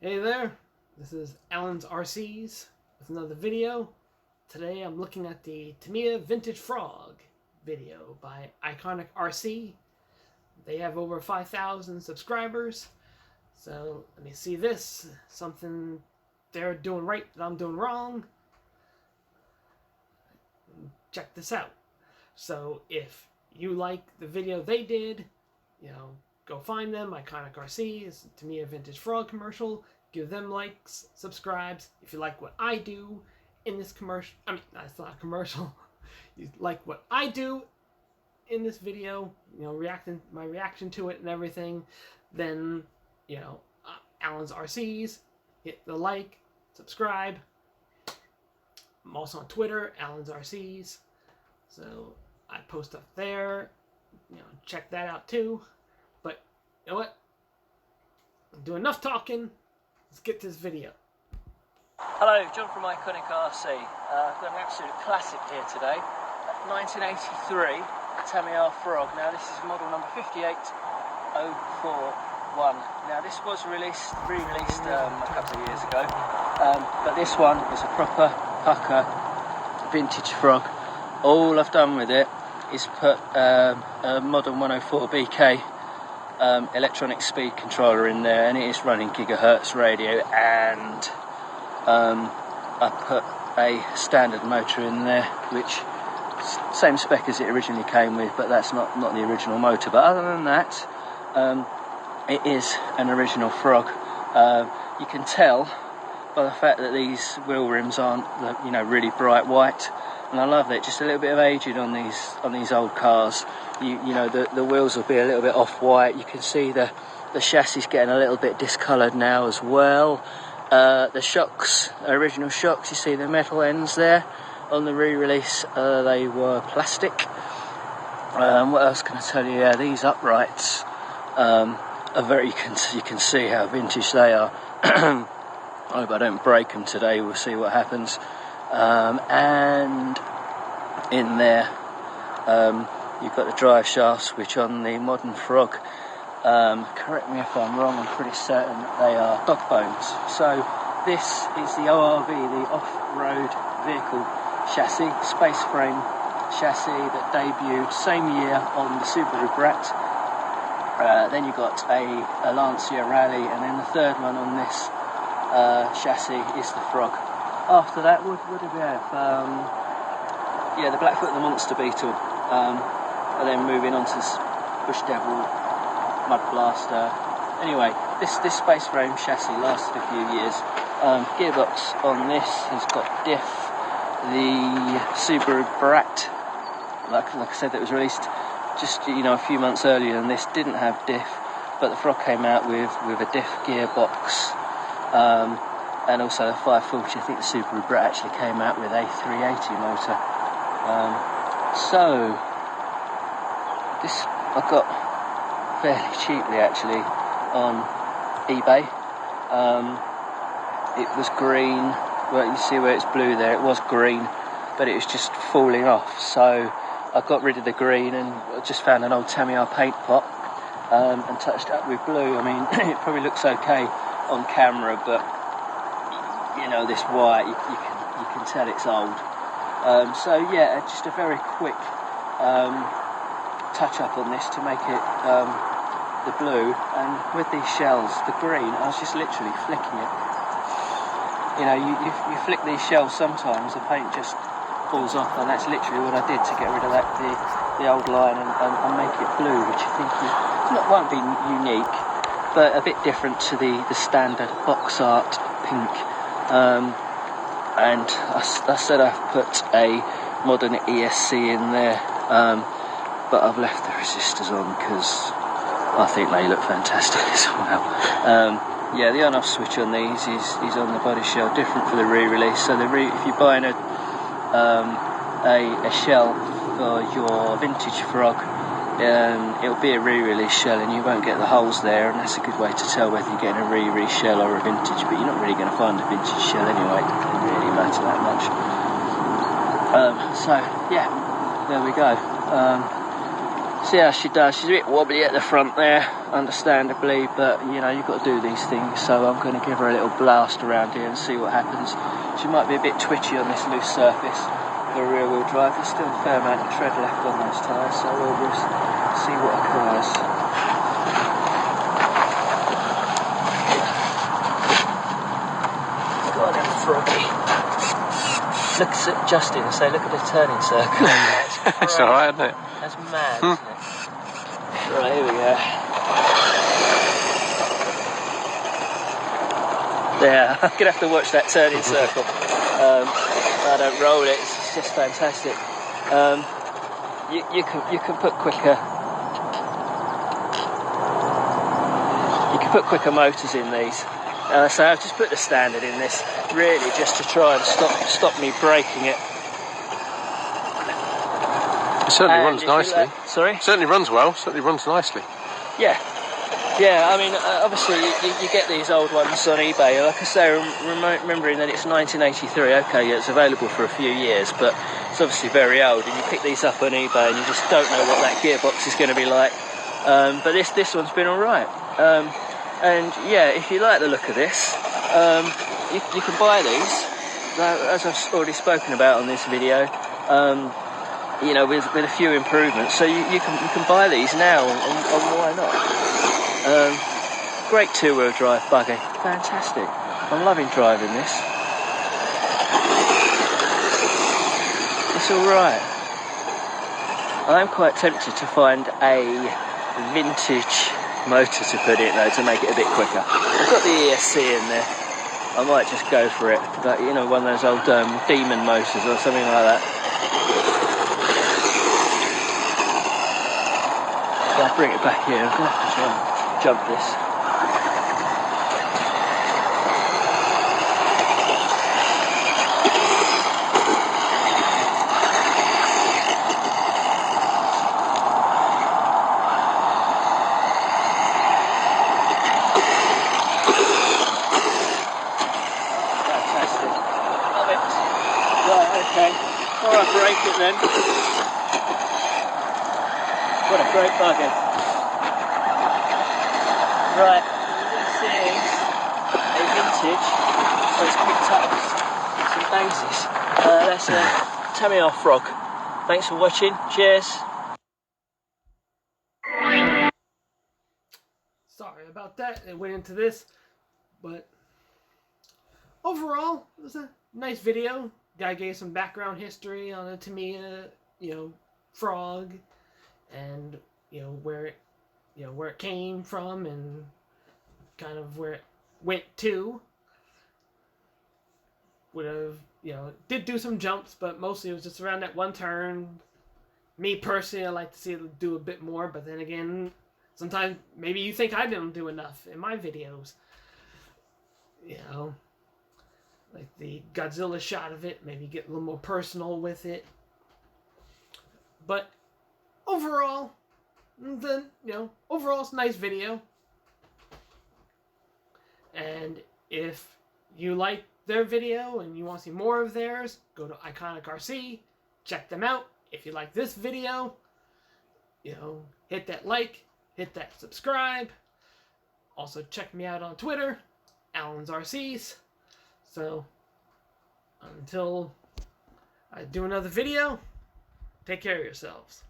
Hey there, this is alansrcs with another video. Today I'm looking at the Tamiya Vintage Frog video by Iconic RC. They have over 5,000 subscribers, so let me see this. Something they're doing right that I'm doing wrong. Check this out. So if you like the video they did, go find them. Iconic RC is Tamiya Vintage Frog commercial. Give them likes, subscribes. If you like what I do in this commercial, that's not a commercial. You like what I do in this video, my reaction to it and everything, then, Alan's RCs, hit the like, subscribe. I'm also on Twitter, Alan's RCs. So I post up there, check that out too. But you know what? I'm doing enough talking. Let's get to this video. Hello, John from Iconic RC. I've got an absolute classic here today. 1983 Tamiya Frog. Now this is model number 58041. Now this was re-released a couple of years ago, but this one is a proper pucker vintage frog. All I've done with it is put a modern 104 BK electronic speed controller in there, and it is running gigahertz radio, and I put a standard motor in there, which same spec as it originally came with, but that's not the original motor. But other than that, it is an original Frog. You can tell by the fact that these wheel rims aren't really bright white, and I love it. Just a little bit of aging on these old cars. The wheels will be a little bit off white. You can see the chassis getting a little bit discoloured now as well. The shocks, original shocks, you see the metal ends there. On the re-release, they were plastic. What else can I tell you? Yeah, these uprights are very. You can see how vintage they are. I hope I don't break them today. We'll see what happens. And in there, you've got the drive shafts, which on the modern Frog, correct me if I'm wrong, I'm pretty certain that they are dog bones. So this is the ORV, the off-road vehicle chassis, space frame chassis that debuted same year on the Subaru Brat. Then you got a Lancia Rally, and then the third one on this chassis is the Frog. After that, what did we have? The Blackfoot and the Monster Beetle, and then moving on to Bush Devil, Mud Blaster. Anyway, this space frame chassis lasted a few years. Gearbox on this has got diff. The Subaru Brat, like I said, that was released just a few months earlier than this, didn't have diff, but the Frog came out with a diff gearbox, and also the 540. I think the Subaru Brat actually came out with a 380 motor. So this I got fairly cheaply actually on eBay. It was green. Well, you see where it's blue there. It was green, but it was just falling off. So I got rid of the green and just found an old Tamiya paint pot and touched up with blue. I mean, it probably looks okay on camera, but this white, you can tell it's old. So yeah, just a very quick touch up on this to make it the blue, and with these shells, the green, I was just literally flicking it. You flick these shells sometimes, the paint just falls off, and that's literally what I did to get rid of the old line and make it blue, which I think won't be unique, but a bit different to the standard box art pink. And I said I've put a modern ESC in there, but I've left the resistors on because I think they look fantastic as well. The on-off switch on these is on the body shell, different for the re-release. So if you're buying a shell for your vintage Frog, it'll be a re-release shell, and you won't get the holes there, and that's a good way to tell whether you're getting a re-release shell or a vintage. But you're not really going to find a vintage shell anyway. It doesn't really matter that much. So yeah, there we go. See how she does. She's a bit wobbly at the front there. understandably, but you know, you've got to do these things, so I'm going to give her a little blast around here and see what happens. She might be a bit twitchy on this loose surface for a rear wheel drive. There's still a fair amount of tread left on those tyres, so we'll just see what occurs. Go on then, Froggy. Look at Justin and say, look at the turning circle. It's alright, isn't it? That's mad, isn't it? Right, here we go. Yeah, I'm gonna have to watch that turning circle. I don't roll it. It's just fantastic. You can put quicker. You can put quicker motors in these. So I've just put the standard in this, really just to try and stop me breaking it. It certainly runs nicely. Sorry? It certainly runs well, certainly runs nicely. Yeah. Yeah, I mean, obviously you get these old ones on eBay. Like I say, remembering that it's 1983, okay, yeah, it's available for a few years, but it's obviously very old, and you pick these up on eBay and you just don't know what that gearbox is going to be like. But this one's been alright. And yeah, if you like the look of this, you can buy these, as I've already spoken about on this video, you know, with a few improvements. So you can buy these now, and why not? Great two-wheel drive buggy, fantastic. I'm loving driving this. It's alright. I'm quite tempted to find a vintage motor to put in though, to make it a bit quicker. I've got the ESC in there. I might just go for it, but you know, one of those old Demon motors or something like that. I'll bring it back here. I'm gonna have to try and jump this. Okay, alright, break it then. What a great buggy. Right, this is a vintage, so it's picked up some bases. That's a Tamiya Frog. Thanks for watching, cheers. Sorry about that, it went into this, but overall, it was a nice video. Guy gave some background history on a Tamiya, Frog, and where it came from and kind of where it went to. Would have did do some jumps, but mostly it was just around that one turn. Me personally, I like to see it do a bit more, but then again, sometimes maybe you think I didn't do enough in my videos. Like the Godzilla shot of it, maybe get a little more personal with it. But overall, overall it's a nice video. And if you like their video and you want to see more of theirs, go to Iconic RC, check them out. If you like this video, hit that like, hit that subscribe. Also check me out on Twitter, alansrcs. So, until I do another video, take care of yourselves.